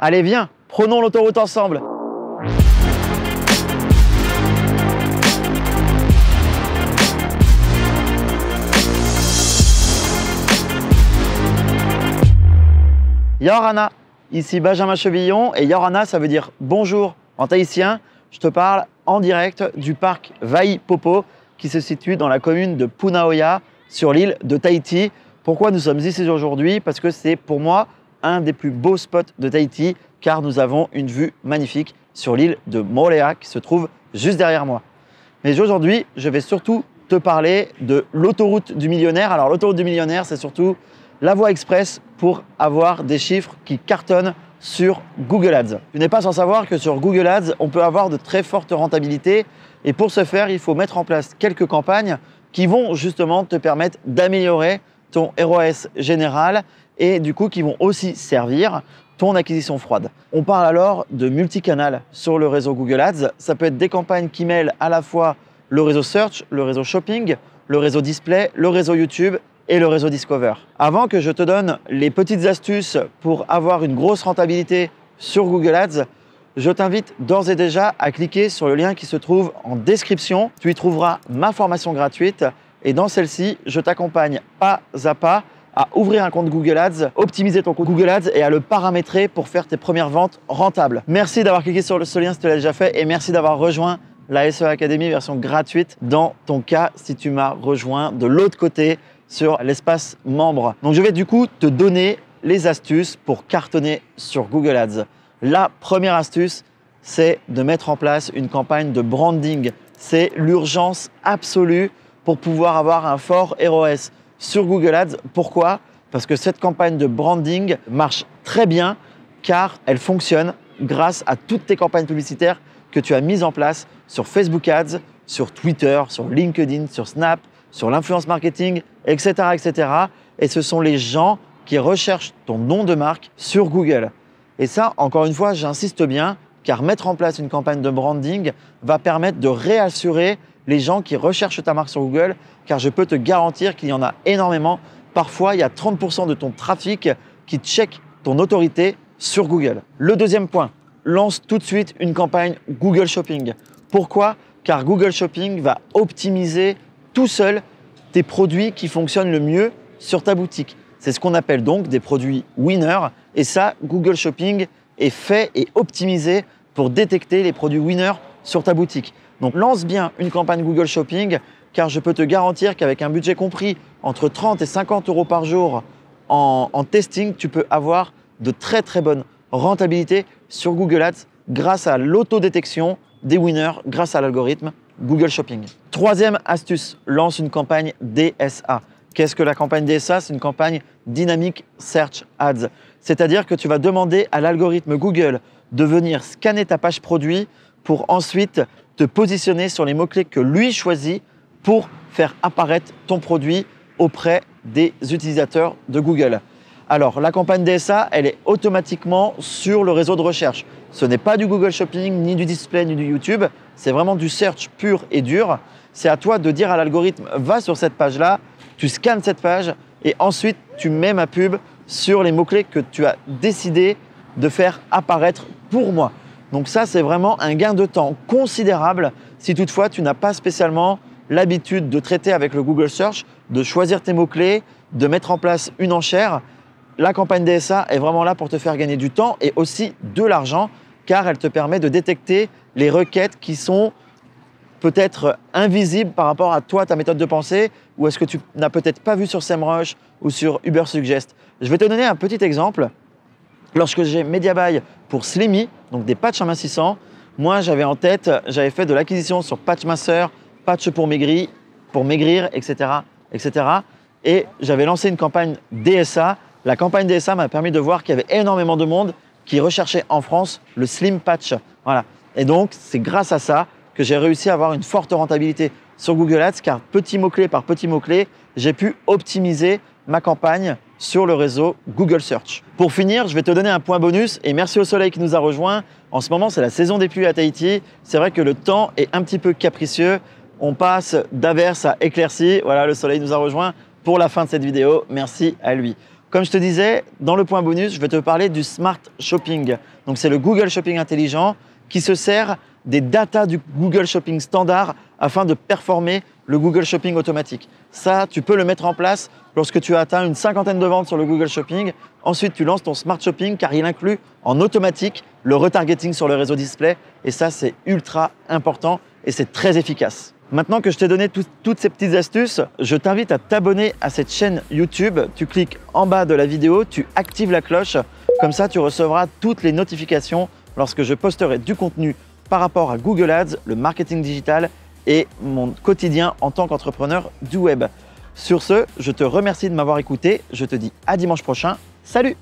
Allez, viens, prenons l'autoroute ensemble. Yorana, ici Benjamin Chevillon et Yorana ça veut dire bonjour en tahitien. Je te parle en direct du parc Vaipopo qui se situe dans la commune de Punaoya sur l'île de Tahiti. Pourquoi nous sommes ici aujourd'hui? Parce que c'est pour moi un des plus beaux spots de Tahiti car nous avons une vue magnifique sur l'île de Moorea qui se trouve juste derrière moi. Mais aujourd'hui, je vais surtout te parler de l'autoroute du millionnaire. Alors l'autoroute du millionnaire, c'est surtout la voie express pour avoir des chiffres qui cartonnent sur Google Ads. Tu n'es pas sans savoir que sur Google Ads, on peut avoir de très fortes rentabilités et pour ce faire, il faut mettre en place quelques campagnes qui vont justement te permettre d'améliorer ton ROAS général et du coup qui vont aussi servir ton acquisition froide. On parle alors de multicanal sur le réseau Google Ads. Ça peut être des campagnes qui mêlent à la fois le réseau Search, le réseau Shopping, le réseau Display, le réseau YouTube et le réseau Discover. Avant que je te donne les petites astuces pour avoir une grosse rentabilité sur Google Ads, je t'invite d'ores et déjà à cliquer sur le lien qui se trouve en description. Tu y trouveras ma formation gratuite et dans celle-ci, je t'accompagne pas à pas à ouvrir un compte Google Ads, optimiser ton compte Google Ads et à le paramétrer pour faire tes premières ventes rentables. Merci d'avoir cliqué sur ce lien si tu l'as déjà fait et merci d'avoir rejoint la SEA Academy version gratuite dans ton cas si tu m'as rejoint de l'autre côté sur l'espace membre. Donc je vais du coup te donner les astuces pour cartonner sur Google Ads. La première astuce, c'est de mettre en place une campagne de branding. C'est l'urgence absolue pour pouvoir avoir un fort ROAS sur Google Ads. Pourquoi? Parce que cette campagne de branding marche très bien car elle fonctionne grâce à toutes tes campagnes publicitaires que tu as mises en place sur Facebook Ads, sur Twitter, sur LinkedIn, sur Snap, sur l'influence marketing, etc., etc. Et ce sont les gens qui recherchent ton nom de marque sur Google. Et ça, encore une fois, j'insiste bien, car mettre en place une campagne de branding va permettre de réassurer les gens qui recherchent ta marque sur Google, car je peux te garantir qu'il y en a énormément. Parfois, il y a 30% de ton trafic qui check ton autorité sur Google. Le deuxième point, lance tout de suite une campagne Google Shopping. Pourquoi? Car Google Shopping va optimiser tout seul tes produits qui fonctionnent le mieux sur ta boutique. C'est ce qu'on appelle donc des produits winners. Et ça, Google Shopping est fait et optimisé pour détecter les produits winners sur ta boutique. Donc lance bien une campagne Google Shopping car je peux te garantir qu'avec un budget compris entre 30 et 50 euros par jour en testing, tu peux avoir de très très bonnes rentabilités sur Google Ads grâce à l'autodétection des winners, grâce à l'algorithme Google Shopping. Troisième astuce, lance une campagne DSA. Qu'est-ce que la campagne DSA? C'est une campagne Dynamic Search Ads. C'est-à-dire que tu vas demander à l'algorithme Google de venir scanner ta page produit pour ensuite te positionner sur les mots-clés que lui choisit pour faire apparaître ton produit auprès des utilisateurs de Google. Alors, la campagne DSA, elle est automatiquement sur le réseau de recherche. Ce n'est pas du Google Shopping, ni du display, ni du YouTube. C'est vraiment du search pur et dur. C'est à toi de dire à l'algorithme, va sur cette page-là, tu scannes cette page et ensuite tu mets ma pub sur les mots-clés que tu as décidé de faire apparaître pour moi. Donc ça, c'est vraiment un gain de temps considérable si toutefois tu n'as pas spécialement l'habitude de traiter avec le Google Search, de choisir tes mots-clés, de mettre en place une enchère. La campagne DSA est vraiment là pour te faire gagner du temps et aussi de l'argent car elle te permet de détecter les requêtes qui sont peut-être invisibles par rapport à toi, ta méthode de pensée ou est-ce que tu n'as peut-être pas vu sur SEMrush ou sur Ubersuggest. Je vais te donner un petit exemple. Lorsque j'ai Mediabuy pour Slimmy, donc des patchs amincissants, moi j'avais en tête, j'avais fait de l'acquisition sur Patchmaster, patch pour maigrir, etc., etc. Et j'avais lancé une campagne DSA. La campagne DSA m'a permis de voir qu'il y avait énormément de monde qui recherchait en France le Slim Patch. Voilà. Et donc, c'est grâce à ça que j'ai réussi à avoir une forte rentabilité sur Google Ads car petit mot-clé par petit mot-clé, j'ai pu optimiser ma campagne sur le réseau Google Search. Pour finir, je vais te donner un point bonus et merci au soleil qui nous a rejoints. En ce moment, c'est la saison des pluies à Tahiti. C'est vrai que le temps est un petit peu capricieux. On passe d'averse à éclaircie. Voilà, le soleil nous a rejoints pour la fin de cette vidéo. Merci à lui. Comme je te disais, dans le point bonus, je vais te parler du Smart Shopping. Donc, c'est le Google Shopping intelligent qui se sert des datas du Google Shopping standard afin de performer le Google Shopping automatique. Ça, tu peux le mettre en place lorsque tu as atteint une cinquantaine de ventes sur le Google Shopping. Ensuite, tu lances ton Smart Shopping car il inclut en automatique le retargeting sur le réseau display. Et ça, c'est ultra important et c'est très efficace. Maintenant que je t'ai donné toutes ces petites astuces, je t'invite à t'abonner à cette chaîne YouTube. Tu cliques en bas de la vidéo, tu actives la cloche. Comme ça, tu recevras toutes les notifications lorsque je posterai du contenu par rapport à Google Ads, le marketing digital et mon quotidien en tant qu'entrepreneur du web. Sur ce, je te remercie de m'avoir écouté. Je te dis à dimanche prochain. Salut!